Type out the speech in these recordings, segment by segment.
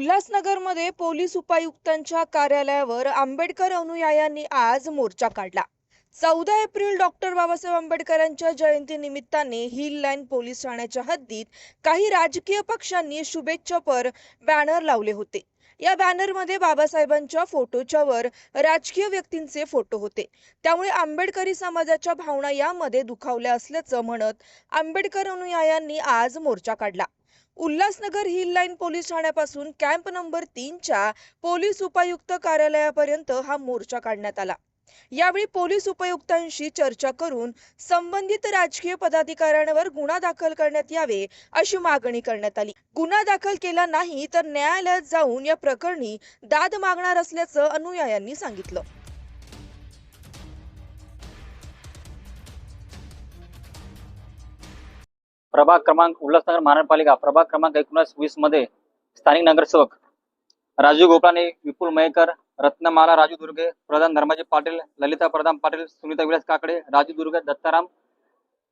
उल्हासनगरमध्ये पोलीस उपायुक्तांच्या कार्यालयावर आंबेडकर अनुयायांनी आज मोर्चा काढला। 14 एप्रिल डॉक्टर बाबासाहेब आंबेडकरांच्या जयंतीनिमित्ताने हिल लाईन पोलीस ठाण्याच्या हद्दीत काही राजकीय पक्षांनी शुभेच्छापर बॅनर लावले होते। या बॅनरमध्ये बाबासाहेबांच्या फोटोच्या वर राजकीय व्यक्तींचे फोटो होते। त्यामुळे आंबेडकरी समाजाच्या भावना यामध्ये दुखावल्या असल्याचं म्हणत आंबेडकर अनुयायांनी आज मोर्चा काढला। उल्हासनगर हिल लाईन पोलीस ठाण्यापासून कॅम्प नंबर 3च्या पोलीस उपायुक्त कार्यालयापर्यंत हा मोर्चा काढण्यात आला। यावेळी पोलीस उपायुक्तांशी चर्चा करून संबंधित राजकीय पदाधिकाऱ्यांवर गुन्हा दाखल करण्यात यावे अशी मागणी करण्यात आली। गुन्हा दाखल केला नाही तर न्यायालयात जाऊन या प्रकरणी दाद मागणार असल्याचं अनुयायांनी सांगितलं। प्रभाग क्रमांक उल्हासनगर महानगरपालिका प्रभाग क्रमांक 19-20 मध्ये स्थानिक नगरसेवक राजू गोपाळे, विपुल मयेकर, रत्नमाला राजू दुर्गे, प्रधान धर्माजी पाटील, ललिता प्रधान पाटील, सुनीता विलास काकडे, राजू दुर्गे, दत्ताराम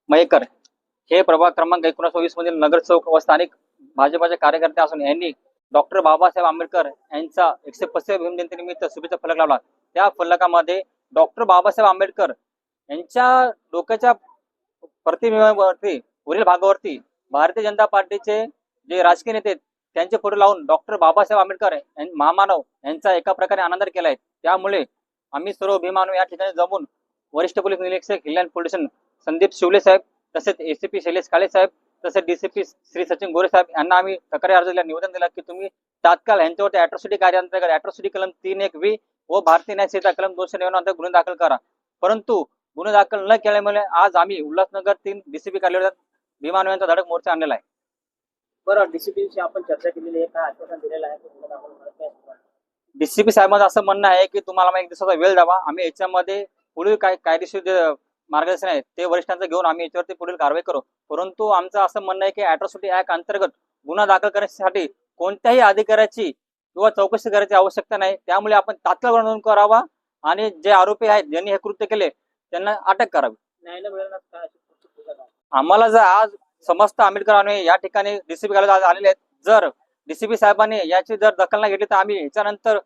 मयेकर हे प्रभाग क्रमांक 19-20 मधील नगरसेवक व स्थानिक भाजपाचे कार्यकर्ते असून यांनी डॉक्टर बाबासाहेब आंबेडकर यांचा 135 भीम जयंतीनिमित्त शुभेच्छा फलक लावला। त्या फलकामध्ये डॉक्टर बाबासाहेब आंबेडकर यांच्या डोक्याच्या प्रतिमेवरती वरील भागावरती भारतीय जनता पार्टीचे जे राजकीय नेते त्यांचे फोटो लावून डॉक्टर बाबासाहेब आंबेडकर महामानव यांचा एका प्रकारे अनादर केलाय। त्यामुळे आम्ही सर्व भीमानव या ठिकाणी जमून वरिष्ठ पोलीस निरीक्षक hill line police station Sandeep शिवले साहेब, तसेच एसीपी शैलेश काळे साहेब, तसेच डीसीपी श्री सचिन गोरे साहेब यांना आम्ही तक्रारी अर्ज दिला, निवेदन दिला की तुम्ही तात्काळ यांच्यावरती अॅट्रॉसिटी कायद्याअंतर्गत अॅट्रॉसिटी कलम 3(1)(b) व भारतीय न्याय संहिता कलम 299 अंतर्गत गुन्हे दाखल करा। परंतु गुन्हे दाखल न केल्यामुळे आज आम्ही उल्हासनगर 3 डीसीपी कार्यालयात भीमानवांचा धडक मोर्चा आणलेला आहे। बरं, डीसीपीशी आपण चर्चा केलेली आहे, काय आश्वासन दिलेलं आहे? डीसीपी साहेबांचं असं म्हणणं आहे की तुम्हाला एक दिवसाचा वेळ द्यावा, आम्ही याच्यामध्ये पुढील काय कायदेशीर जे मार्गदर्शन आहे ते वरिष्ठांचं घेऊन आम्ही याच्यावरती पुढील कारवाई करू। परंतु आमचं असं म्हणणं आहे की अॅट्रॉसिटी ऍक्ट अंतर्गत गुन्हा दाखल करण्यासाठी कोणत्याही अधिकाऱ्याची किंवा चौकशी करायची आवश्यकता नाही। त्यामुळे आपण तात्काळ गुन्हा नोंद करावा आणि जे आरोपी आहेत ज्यांनी हे कृत्य केले त्यांना अटक करावी। न्यायालय मिळणार काय? आम्हाला जर आज समस्त आंबेडकर अनुयायी या ठिकाणी डीसीपी कार्यालयात आलेले आहेत, जर डीसीपी साहेबांनी याची जर दखल नाही घेतली तर आम्ही याच्यानंतर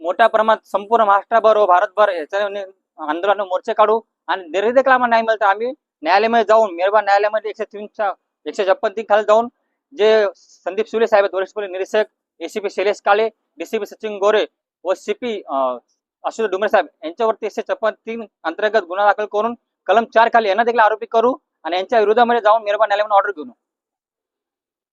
मोठ्या प्रमाणात संपूर्ण महाराष्ट्रभर व भारतभर याच्या आंदोलन मोर्चे काढू आणि देखील आम्हाला नाही मिळतं आम्ही न्यायालयामध्ये जाऊन मेहरबान न्यायालयामध्ये 153 खाली जाऊन जे संदीप शिवले साहेब वरिष्ठ पोलीस निरीक्षक, एसीपी शैलेश काळे, डीसीपी सचिन गोरे व सीपी अशोक डुमरे साहेब यांच्यावरती 153 अंतर्गत गुन्हा दाखल करून कलम 4 खाली यांना देखील आरोपी करू आणि यांच्या विरोधामध्ये जाऊन मेहरबान न्यायालयामध्ये ऑर्डर घेऊ।